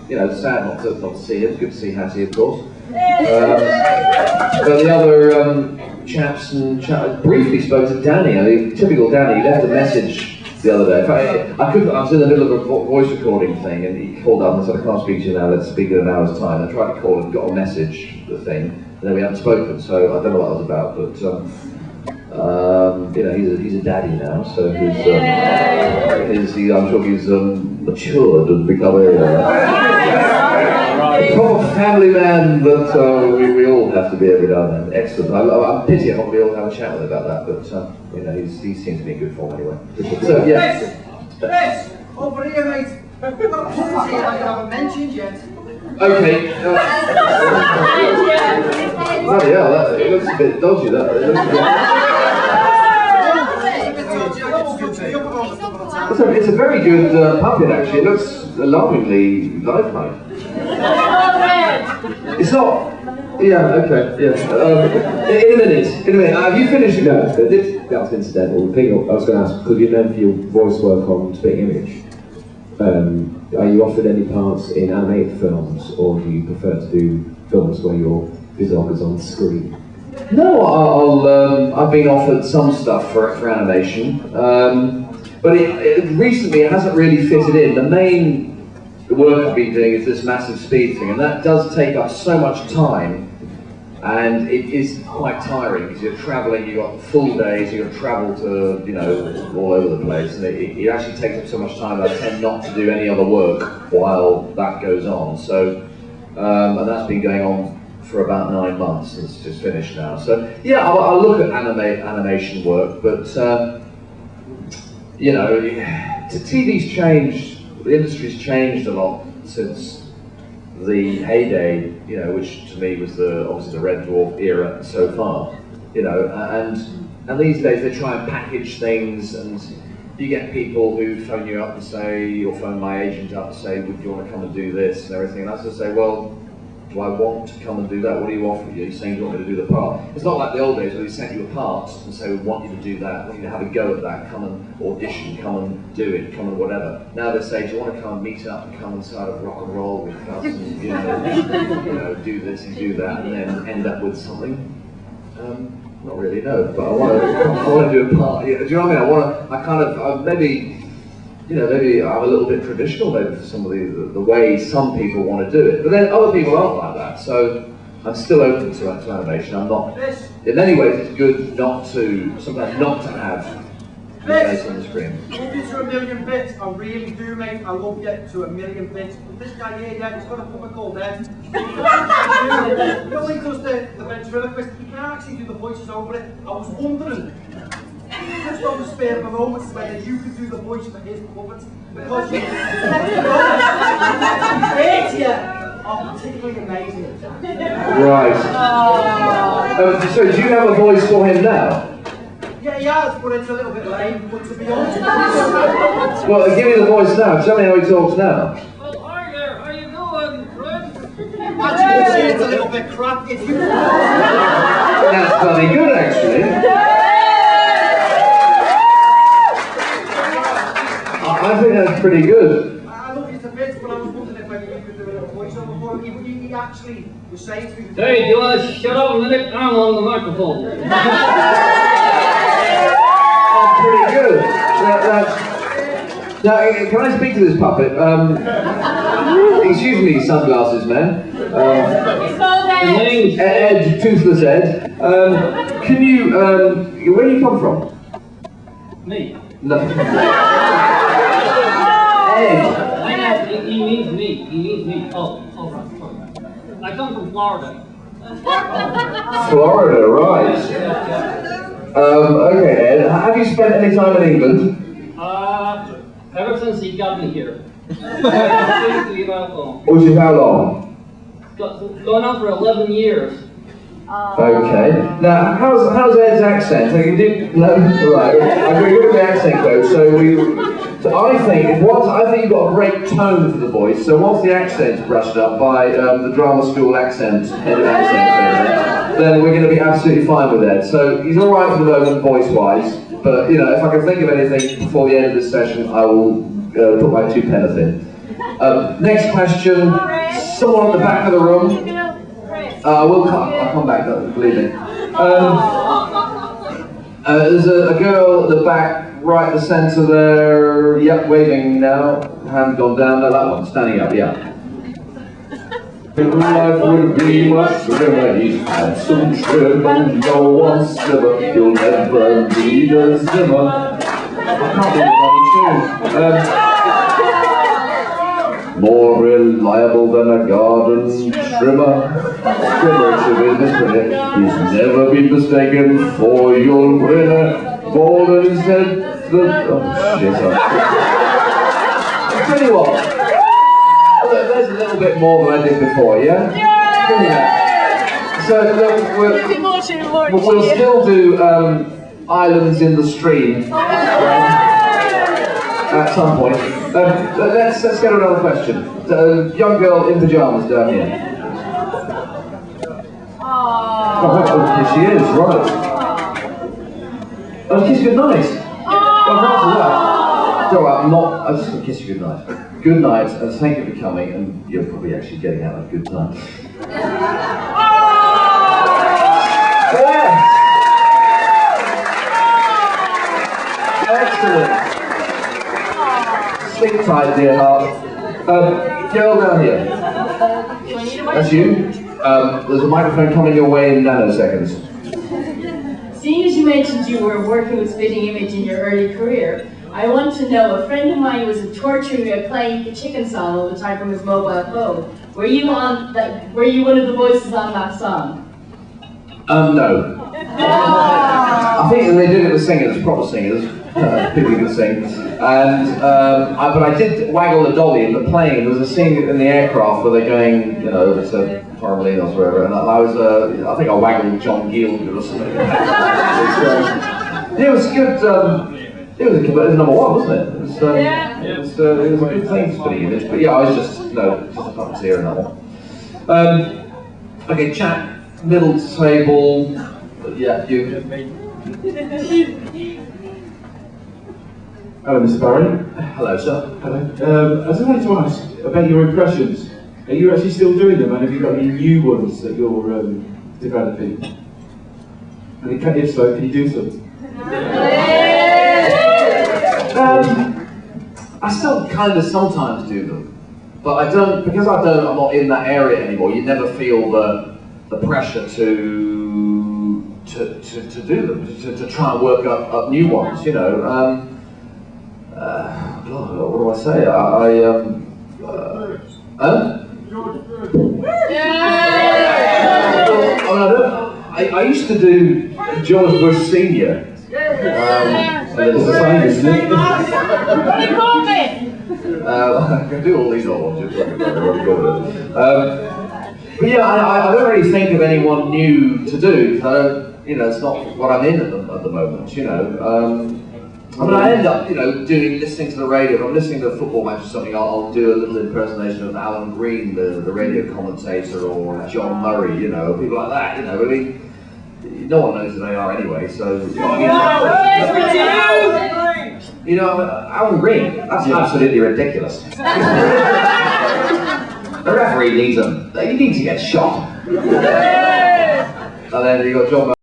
you know, sad not to see him. Good to see Hattie, of course. But the other chaps briefly spoke to Danny. I mean, typical Danny. He left a message the other day. In fact, I was in the middle of a voice recording thing, and he called up and said, "I can't speak to you now. Let's speak in an hour's time." I tried to call and got a message, the thing, and then we haven't spoken. So I don't know what that was about, but you know, he's a daddy now, so I'm sure he's matured and become a proper family man that we all have to be every now and then. Excellent. I'm pity I'm not going to be able to have a chat with him about that, but you know, he seems to be in good form anyway. So yeah. Chris, over here, mate. We've got puzzles here that you haven't mentioned yet. Okay. Bloody hell, it looks a bit dodgy. It's a very good puppet, actually. It looks alarmingly lifelike. It's not. Yeah. Okay. Yeah. In a minute. Have you finished? No, that was incidental. The thing I was going to ask, could you know for your voice work on Spitting Image? Are you offered any parts in animated films, or do you prefer to do films where your visual is on screen? No, I've been offered some stuff for animation, but recently it hasn't really fitted in. The main work I've been doing is this massive speed thing, and that does take up so much time, and it is quite tiring because you're travelling. You've got full days. You've got to travel to, you know, all over the place, and it actually takes up so much time. I tend not to do any other work while that goes on. So, and that's been going on for about 9 months, and it's just finished now. So yeah, I'll look at animation work, but you know, TV's changed. The industry's changed a lot since the heyday, you know, which to me was obviously the Red Dwarf era so far, you know, and these days they try and package things, and you get people who phone you up and say, or phone my agent up and say, "Would you want to come and do this?" and everything, and I just say, well, do I want to come and do that? What do you offer you? You're saying you want me to do the part. It's not like the old days where they sent you a part and say, we want you to do that, we want you to have a go at that, come and audition, come and do it, come and whatever. Now they say, do you want to come and meet up and come inside of rock and roll with us and you know, do this and do that, and then end up with something? Not really, no, but I want to do a part. Do you know what I mean? Maybe, you know, maybe I'm a little bit traditional maybe for some of the way some people want to do it, but then other people aren't like that, so I'm still open to animation. I'm not, in many ways it's good sometimes not to have your face on the screen. Love you to a million bits, I really do, mate. I love you to a million bits. But this guy here, yeah, he's got a puppet called Ed. He only does the ventriloquist, he can't actually do the voices over it. I was wondering, just on the spare of a moment, whether you could do the voice for his puppet, because you are particularly amazing. Right. So do you have a voice for him now? Yeah, he has, but it's a little bit lame, but to be honest. Well, give me the voice now. Tell me how he talks now. Well, hi there. How you doing, Fred? Actually, it's a little bit crap. If you... That's bloody good, actually. I think that's pretty good. I love you to bits, but I was wondering if maybe you could do a little voiceover for him. He actually was saying to me... Hey, do you want to shut up a minute? I'm on the microphone. That's pretty good. Now, can I speak to this puppet? Excuse me, sunglasses man. Ed, Toothless Ed. Can you, where do you come from? Me? No. He means me. He means me. Oh, right. I come from Florida. Florida, right. Okay, Ed, have you spent any time in England? Ever since he got me here. Which is how long? Going on for 11 years. Okay. Now, how's Ed's accent? So you did no, right. I'm going to give the accent coach. So I think you've got a great tone for the voice. So once the accent's brushed up by the drama school head of accent, then we're going to be absolutely fine with Ed. So he's all right for the moment, voice-wise. But you know, if I can think of anything before the end of this session, I will put my 2 pence in. Next question. Someone at the back of the room. I'll come back, believe me. There's a girl at the back, right at the centre there. Yep, waving now. Hand gone down. No, that one, standing up, yeah. Life would be much better. He's had some trim and no one slimmer. You'll never need a Zimmer. I can't believe it's on more reliable than a garden trimmer. Trimmer to be misread. He's never been mistaken for your winner. Bald and his head. Oh shit! I'll tell you what. There's a little bit more than I did before, yeah? Yeah. So look, we'll still do Islands in the Stream at some point. Let's get another question. Young girl in pajamas down here. Oh, here she is, right. Oh, kiss goodnight. So I'm just going to kiss you goodnight. Good night, and thank you for coming, and you're probably actually getting out a good time. Yes! Excellent. Sleep tight, dear heart. Girl down here. That's you. There's a microphone coming your way in nanoseconds. Seeing as you mentioned you were working with Spitting Image in your early career, I want to know, a friend of mine was torturing me playing the chicken song all the time from his mobile phone. Were you one of the voices on that song? No. I think they did it with singers, proper singers, people who can sing. And but I did waggle the dolly in the plane. There was a scene in the aircraft where they're going, you know, to Torremolinos or wherever, and I was, I think I waggled John Gielgud or something. It was good. It was number one, wasn't it? It was a good thing for Spitting Image, but yeah, I was just a puppeteer in that one. Okay, chat, middle table, yeah, you. Hello, Mr. Barry. Hello, sir. Hello. I just wanted to ask about your impressions. Are you actually still doing them, and have you got any new ones that you're developing? And if so, can you do some? I still kind of sometimes do them, but I don't, because I'm not in that area anymore. You never feel the pressure to do them, to try and work up new ones. You know, what do I say? I used to do George Bush Senior. It's the same, isn't it? I can do all these old ones, but yeah, I don't really think of anyone new to do, because I don't, you know, it's not what I'm in at the moment, you know. I mean, I end up, you know, listening to the radio. If I'm listening to a football match or something, I'll do a little impersonation of Alan Green, the radio commentator, or John Murray, you know, people like that, you know. I mean, no one knows who they are anyway, so... You know, Alan Green, that's absolutely ridiculous. The referee needs him. He needs to get shot. And then you got John Murray.